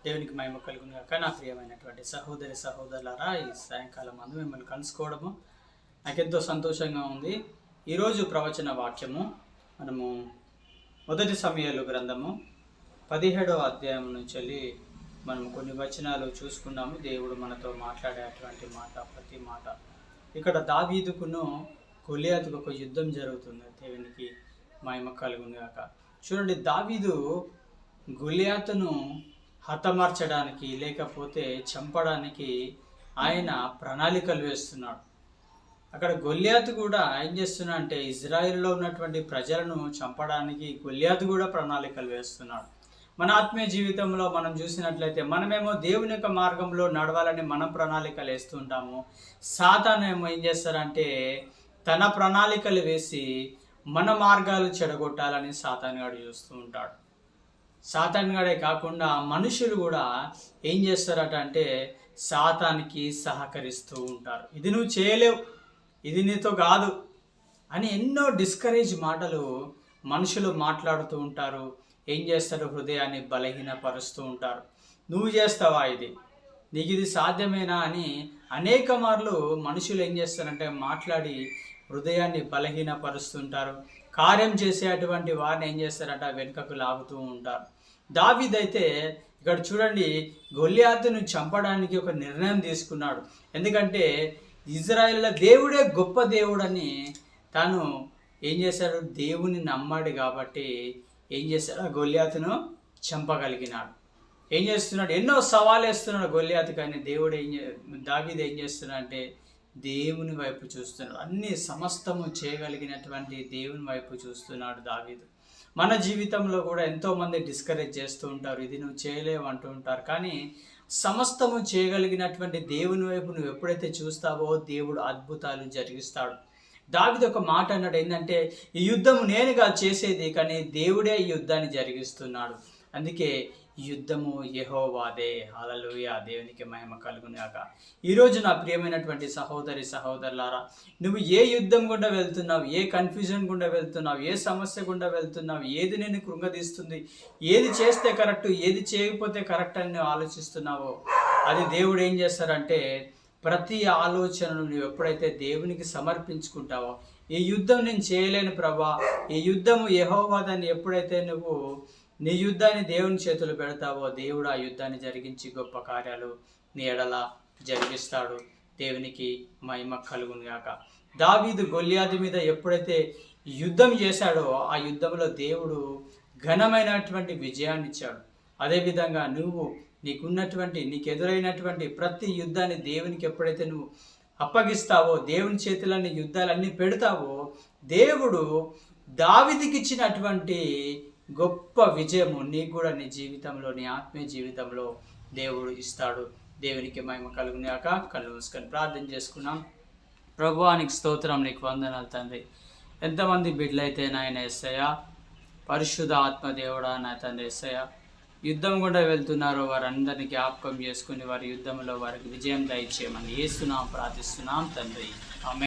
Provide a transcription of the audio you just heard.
దేవునికి మహిమ కలుగును గాక. నా ప్రియమైనటువంటి సహోదరి సహోదరులారా, ఈ సాయంకాలం అందు మిమ్మల్ని కలుసుకోవడము నాకెంతో సంతోషంగా ఉంది. ఈరోజు ప్రవచన వాక్యము మనము మొదటి సమూయేలు గ్రంథము 17వ అధ్యాయం నుంచి వెళ్ళి మనం కొన్ని వచనాలు చూసుకున్నాము. దేవుడు మనతో మాట్లాడేటువంటి మాట, ప్రతి మాట. ఇక్కడ దావీదుకును గొలియాతుకు ఒక యుద్ధం జరుగుతుంది. దేవునికి మహిమ కలుగును గాక. చూడండి, దావీదు గొలియాతును హతమార్చడానికి లేకపోతే చంపడానికి ఆయన ప్రణాళికలు వేస్తున్నాడు. అక్కడ గొలియాతు కూడా ఏం చేస్తున్నా అంటే ఇజ్రాయిల్లో ఉన్నటువంటి ప్రజలను చంపడానికి గొలియాతు కూడా ప్రణాళికలు వేస్తున్నాడు. మన ఆత్మీయ జీవితంలో మనం చూసినట్లయితే మనమేమో దేవుని యొక్క మార్గంలో నడవాలని మనం ప్రణాళికలు వేస్తుంటాము. సాతాను ఏమో ఏం చేస్తారంటే తన ప్రణాళికలు వేసి మన మార్గాలు చెడగొట్టాలని సాతానుగాడు చూస్తూ ఉంటాడు. సాతానుగాడే కాకుండా మనుషులు కూడా ఏం చేస్తారట అంటే సాతానికి సహకరిస్తూ ఉంటారు. ఇది నువ్వు చేయలేవు, ఇది నీతో కాదు అని ఎన్నో డిస్కరేజ్ మాటలు మనుషులు మాట్లాడుతూ ఉంటారు. ఏం చేస్తారు? హృదయాన్ని బలహీనపరుస్తూ ఉంటారు. నువ్వు చేస్తావా, ఇది నీకు ఇది సాధ్యమేనా అని అనేక మార్లు మనుషులు ఏం చేస్తారంటే మాట్లాడి హృదయాన్ని బలహీనపరుస్తుంటారు. కార్యం చేసేటువంటి వారిని ఏం చేస్తారంట వెనుకకు లాగుతూ ఉంటారు. దావీదైతే ఇక్కడ చూడండి, గొలియాతును చంపడానికి ఒక నిర్ణయం తీసుకున్నాడు. ఎందుకంటే ఇజ్రాయేల్ దేవుడే గొప్ప దేవుడని తాను ఏం చేశాడు? దేవుని నమ్మాడు కాబట్టి ఏం చేశాడు? గొలియాతును చంపగలిగినాడు. ఏం చేస్తున్నాడు? ఎన్నో సవాలు వేస్తున్నాడు గొలియాతు, కానీ దావీదు ఏం చేస్తున్నాడు అంటే దేవుని వైపు చూస్తున్నాడు. అన్ని సమస్తము చేయగలిగినటువంటి దేవుని వైపు చూస్తున్నాడు దావీదు. మన జీవితంలో కూడా ఎంతోమంది డిస్కరేజ్ చేస్తూ ఉంటారు, ఇది నువ్వు చేయలేవు అంటూ ఉంటారు. కానీ సమస్తము చేయగలిగినటువంటి దేవుని వైపు నువ్వు ఎప్పుడైతే చూస్తావో దేవుడు అద్భుతాలు జరిగిస్తాడు. దావీదు ఒక మాట అన్నాడు, ఏంటంటే ఈ యుద్ధం నేనుగా చేసేది, కానీ దేవుడే ఈ యుద్ధాన్ని జరిగిస్తున్నాడు. అందుకే యుద్ధము యెహోవాదే. హల్లెలూయా, దేవునికి మహిమ కలుగును గాక. ఈరోజు నా ప్రియమైనటువంటి సహోదరి సహోదరులారా, నువ్వు ఏ యుద్ధం గుండా వెళ్తున్నావు, ఏ కన్ఫ్యూజన్ గుండా వెళ్తున్నావు, ఏ సమస్య గుండా వెళ్తున్నావు, ఏది నేను కృంగదీస్తుంది, ఏది చేస్తే కరెక్ట్, ఏది చేయకపోతే కరెక్ట్ అని నువ్వు ఆలోచిస్తున్నావో అది దేవుడు ఏం చేస్తారంటే ప్రతి ఆలోచనను నువ్వు ఎప్పుడైతే దేవునికి సమర్పించుకుంటావో, ఈ యుద్ధం నేను చేయలేను ప్రభా, ఈ యుద్ధము యెహోవాదని ఎప్పుడైతే నువ్వు నీ యుద్ధాన్ని దేవుని చేతులు పెడతావో దేవుడు ఆ యుద్ధాన్ని జరిగించి గొప్ప కార్యాలు నీ ఎడల జరిగిస్తాడు. దేవునికి మహిమ కలుగును గాక. దావీదు గొలియాతు మీద ఎప్పుడైతే యుద్ధం చేశాడో ఆ యుద్ధంలో దేవుడు ఘనమైనటువంటి విజయాన్ని ఇచ్చాడు. అదేవిధంగా నీకు ఎదురైనటువంటి ప్రతి యుద్ధాన్ని దేవునికి ఎప్పుడైతే నువ్వు అప్పగిస్తావో, దేవుని చేతులని యుద్ధాలన్నీ పెడతావో, దేవుడు దావీదుకి ఇచ్చినటువంటి గొప్ప విజయము నీకు కూడా నీ జీవితంలో, నీ ఆత్మీయ జీవితంలో దేవుడు ఇస్తాడు. దేవునికి మహిమ కలుగును గాక. కళ్ళు మూసుకొని ప్రార్థన చేసుకున్నాం. ప్రభువానికి స్తోత్రం, నీకు వందనాలు తండ్రి. ఎంతమంది బిడ్డలైతే నాయన యేసయ్యా, పరిశుద్ధ ఆత్మ దేవుడా నా తండ్రి యేసయ్యా, యుద్ధం గుండా వెళ్తున్నారో వారందరినీ జ్ఞాపకం చేసుకుని వారి యుద్ధంలో వారికి విజయం దయచేయమని యేసునామమున ప్రార్థిస్తున్నాం తండ్రి.